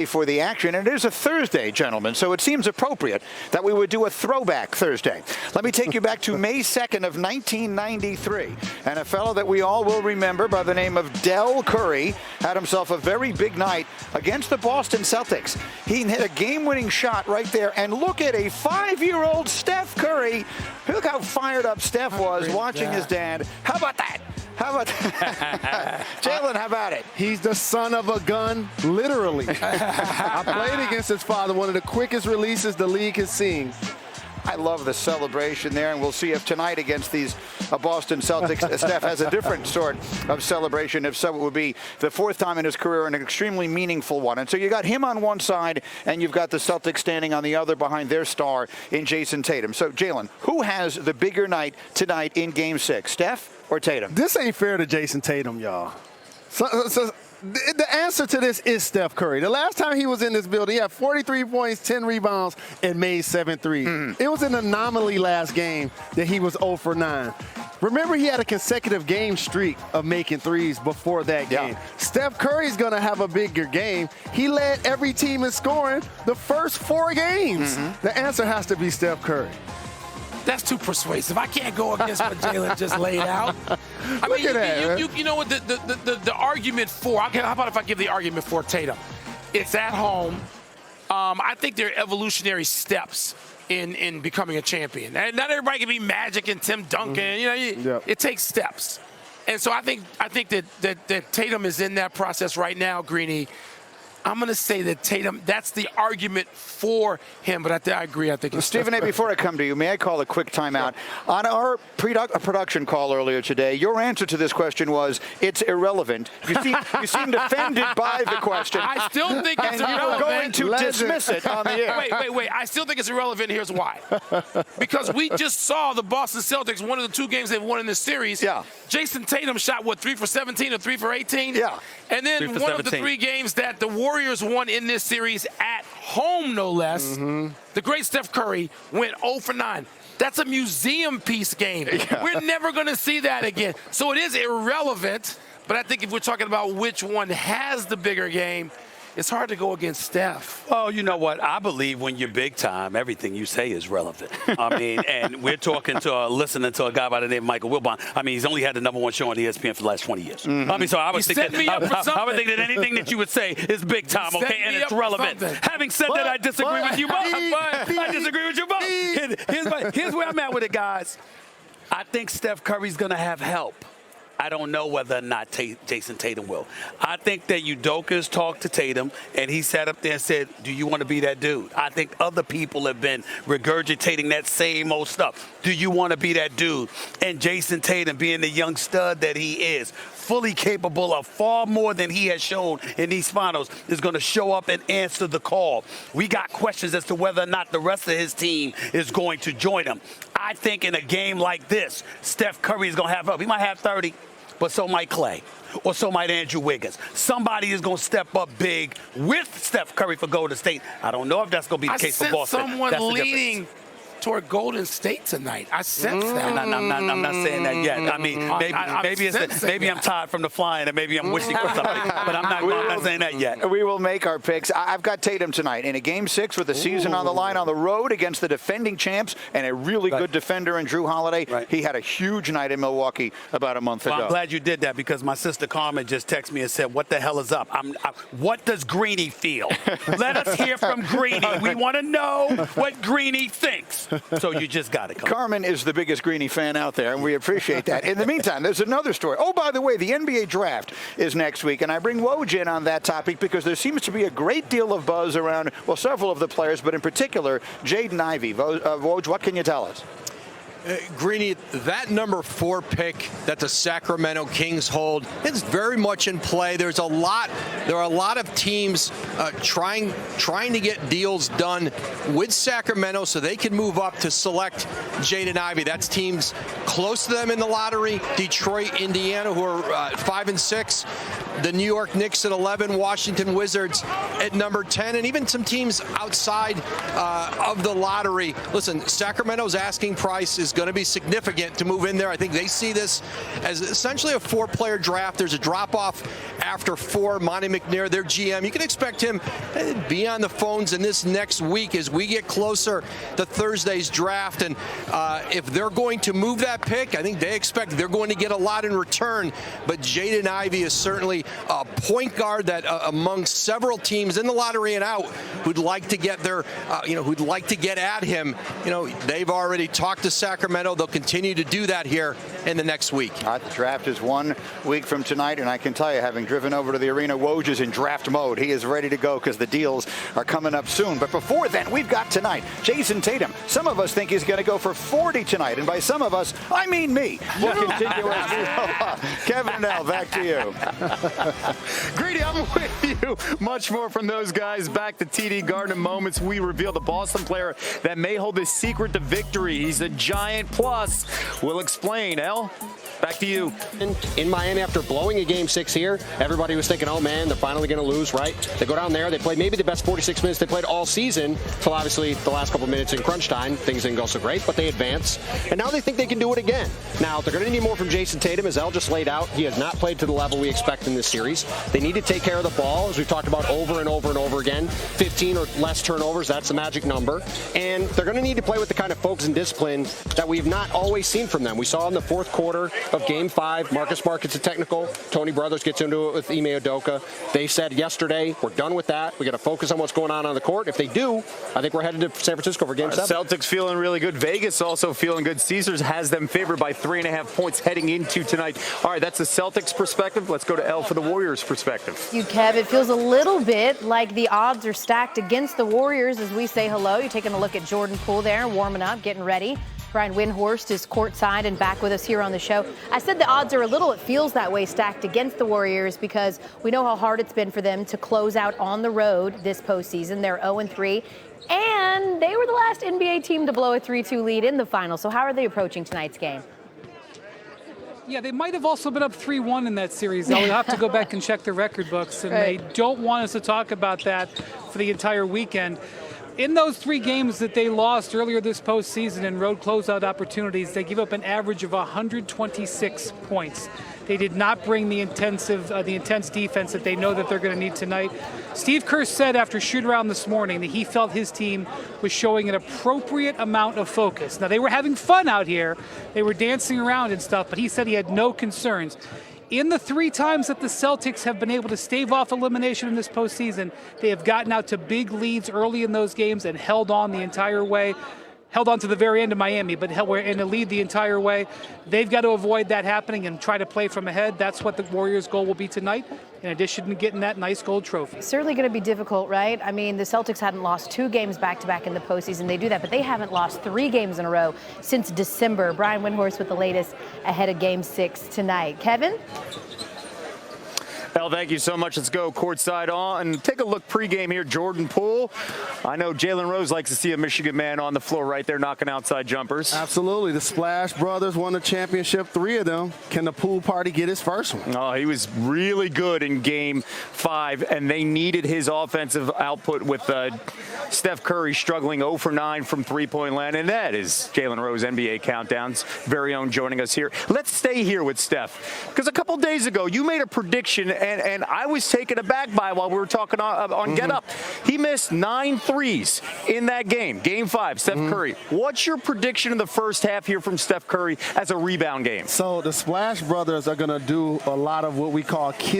For the action, and it is a Thursday, gentlemen, so it seems appropriate that we would do a throwback Thursday. Let me take you back to May 2nd of 1993, and a fellow that we all will remember by the name of Del Curry had himself a very big night against the Boston Celtics. He hit a game-winning shot right there, and look at a 5-year-old Steph Curry. Look how fired up Steph was watching his dad. How about that? How about that? Jalen, how about it? He's the son of a gun, literally. I played against his father, one of the quickest releases the league has seen. I love the celebration there, and we'll see if tonight against these Boston Celtics, Steph has a different sort of celebration. If so, it would be the fourth time in his career, and an extremely meaningful one. And so you got him on one side, and you've got the Celtics standing on the other behind their star in Jason Tatum. So, Jalen, who has the bigger night tonight in Game 6, Steph or Tatum? This ain't fair to Jason Tatum, y'all. So the answer to this is Steph Curry. The last time he was in this building, he had 43 points, 10 rebounds, and made 7 threes. It was an anomaly last game that he was 0 for 9. Remember, he had a consecutive game streak of making threes before that game. Steph Curry's going to have a bigger game. He led every team in scoring the first 4 games. The answer has to be Steph Curry. That's too persuasive. I can't go against what Jalen just laid out. I mean, you know what the argument for? How about if I give the argument for Tatum? It's at home. I think there are evolutionary steps in becoming a champion. And not everybody can be Magic and Tim Duncan. It takes steps. And so I think that Tatum is in that process right now, Greeny. I'm going to say that Tatum, that's the argument for him, but I agree. I think it's Stephen A., before I come to you, may I call a quick timeout? Sure. On our production call earlier today, your answer to this question was, it's irrelevant. You seemed offended by the question. I still think it's irrelevant. And you were going to dismiss it on the air. Wait. I still think it's irrelevant. Here's why. Because we just saw the Boston Celtics, one of the 2 games they've won in this series. Yeah. Jason Tatum shot, 3 for 17 or 3 for 18? Yeah. And then one of the 3 games that the Warriors won in this series at home, no less, the great Steph Curry went 0 for 9. That's a museum piece game. Yeah. We're never going to see that again. So it is irrelevant, but I think if we're talking about which one has the bigger game, it's hard to go against Steph. Oh, you know what? I believe when you're big time, everything you say is relevant. I mean, and we're listening to a guy by the name of Michael Wilbon. I mean, he's only had the #1 show on ESPN for the last 20 years. I mean, so I would think that anything that you would say is big time, okay, and it's relevant. Having said that, I disagree with you both. I disagree with you both. Here's where I'm at with it, guys. I think Steph Curry's going to have help. I don't know whether or not Jason Tatum will. I think that Udoka's talked to Tatum, and he sat up there and said, do you want to be that dude? I think other people have been regurgitating that same old stuff. Do you want to be that dude? And Jason Tatum, being the young stud that he is, fully capable of far more than he has shown in these finals, is going to show up and answer the call. We got questions as to whether or not the rest of his team is going to join him. I think in a game like this, Steph Curry is going to have help. He might have 30. But so might Clay, or so might Andrew Wiggins. Somebody is going to step up big with Steph Curry for Golden State. I don't know if that's going to be the case for Boston. Someone leading toward Golden State tonight. I sense that. I'm not saying that yet. I mean, maybe I'm tired from the flying, and maybe I'm wishing for something. But I'm not saying that yet. We will make our picks. I've got Tatum tonight in a Game 6 with the season on the line on the road against the defending champs and a really good defender in Drew Holiday. He had a huge night in Milwaukee about a month ago. I'm glad you did that, because my sister Carmen just texted me and said, what the hell is up? What does Greeny feel? Let us hear from Greeny. We want to know what Greeny thinks. So you just got it. Carmen is the biggest Greeny fan out there, and we appreciate that. In the meantime, there's another story. Oh, by the way, the NBA draft is next week, and I bring Woj in on that topic because there seems to be a great deal of buzz around, well, several of the players, but in particular, Jaden Ivey. Woj, what can you tell us? Greeny, that number 4 pick that the Sacramento Kings hold is very much in play. There are a lot of teams trying to get deals done with Sacramento so they can move up to select Jaden Ivey. That's teams close to them in the lottery: Detroit, Indiana, who are 5 and 6. The New York Knicks at 11, Washington Wizards at number 10, and even some teams outside of the lottery. Listen, Sacramento's asking price is going to be significant to move in there. I think they see this as essentially a 4-player draft. There's a drop-off after 4. Monty McNair, their GM, you can expect him to be on the phones in this next week as we get closer to Thursday's draft. And if they're going to move that pick, I think they expect they're going to get a lot in return. But Jaden Ivey is certainly a point guard that among several teams in the lottery and out who'd like to get their, who'd like to get at him. They've already talked to Sacramento. They'll continue to do that here in the next week. The draft is 1 week from tonight, and I can tell you, having driven over to the arena, Woj is in draft mode. He is ready to go because the deals are coming up soon. But before then, we've got tonight Jason Tatum. Some of us think he's going to go for 40 tonight, and by some of us, I mean me. We'll continue as we go. Kevin and Al, back to you. Greedy, I'm with you. Much more from those guys. Back to TD Garden moments. We reveal the Boston player that may hold the secret to victory. He's a giant plus. We'll explain. El, back to you. In Miami, after blowing a game 6 here, everybody was thinking, oh man, they're finally going to lose, right? They go down there, they play maybe the best 46 minutes they played all season, till obviously the last couple minutes in crunch time, things didn't go so great, but they advance. And now they think they can do it again. Now, they're going to need more from Jason Tatum, as El just laid out. He has not played to the level we expect in this series. They need to take care of the ball, as we've talked about over and over and over again. 15 or less turnovers, that's the magic number. And they're going to need to play with the kind of focus and discipline that we've not always seen from them. We saw in the fourth quarter of Game 5, Marcus Smart gets a technical. Tony Brothers gets into it with Ime Udoka. They said yesterday, we're done with that. We got to focus on what's going on the court. If they do, I think we're headed to San Francisco for Game 7. Celtics feeling really good. Vegas also feeling good. Caesars has them favored by 3.5 points heading into tonight. All right, that's the Celtics perspective. Let's go to El for the Warriors perspective. You, Kev, it feels a little bit like the odds are stacked against the Warriors as we say hello. You're taking a look at Jordan Poole there, warming up, getting ready. Brian Windhorst is courtside and back with us here on the show. I said the odds are it feels that way, stacked against the Warriors because we know how hard it's been for them to close out on the road this postseason. They're 0-3, and they were the last NBA team to blow a 3-2 lead in the final. So how are they approaching tonight's game? Yeah, they might have also been up 3-1 in that series. They'll have to go back and check their record books, and they don't want us to talk about that for the entire weekend. In those 3 games that they lost earlier this postseason in road closeout opportunities, they gave up an average of 126 points. They did not bring the intense defense that they know that they're going to need tonight. Steve Kerr said after shoot-around this morning that he felt his team was showing an appropriate amount of focus. Now, they were having fun out here. They were dancing around and stuff, but he said he had no concerns. In the 3 times that the Celtics have been able to stave off elimination in this postseason, they have gotten out to big leads early in those games and held on the entire way. Held on to the very end of Miami, but were in a lead the entire way. They've got to avoid that happening and try to play from ahead. That's what the Warriors' goal will be tonight, in addition to getting that nice gold trophy. Certainly going to be difficult, right? I mean, the Celtics hadn't lost 2 games back-to-back in the postseason. They do that, but they haven't lost 3 games in a row since December. Brian Windhorst with the latest ahead of Game 6 tonight. Kevin? El, thank you so much. Let's go courtside on and take a look pregame here. Jordan Poole. I know Jalen Rose likes to see a Michigan man on the floor right there knocking outside jumpers. Absolutely. The Splash Brothers won the championship, 3 of them. Can the Poole party get his first one? Oh, he was really good in Game 5, and they needed his offensive output with Steph Curry struggling 0 for 9 from three-point land. And that is Jalen Rose NBA Countdown's very own joining us here. Let's stay here with Steph, because a couple days ago you made a prediction, and I was taken aback by while we were talking on Get Up. He missed 9 threes in that game, Game 5, Steph Curry. What's your prediction in the first half here from Steph Curry as a rebound game? So the Splash Brothers are going to do a lot of what we call kill